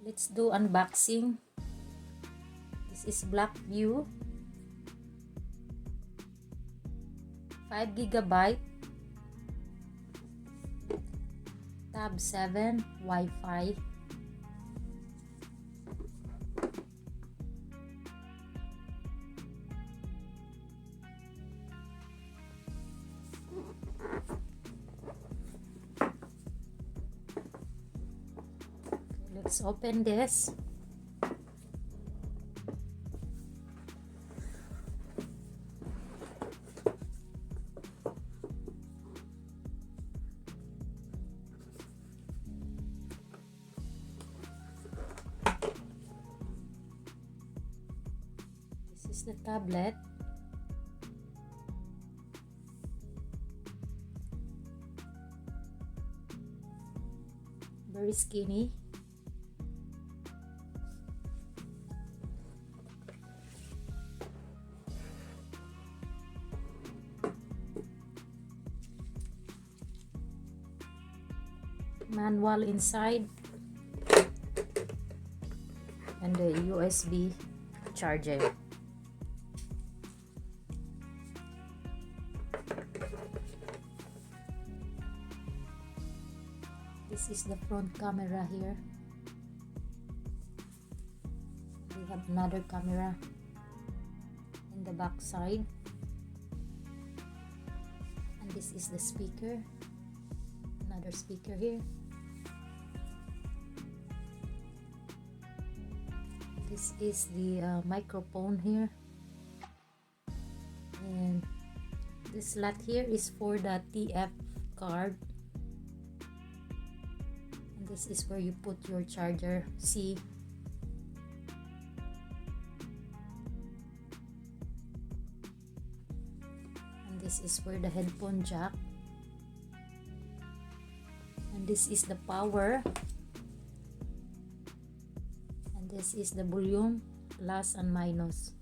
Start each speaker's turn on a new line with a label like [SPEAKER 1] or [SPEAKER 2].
[SPEAKER 1] Let's do unboxing. This is blackview 5 GB, tab 7 Wi-Fi. Let's open this. This is the tablet. Very skinny. Manual inside and the USB charger. This is the front camera here. We have another camera in the back side, and this is the speaker. Another speaker here. This is the microphone here, and this slot here is for the TF card, and this is where you put your charger C. And this is where the headphone jack, and this is the power, and this is the volume plus and minus.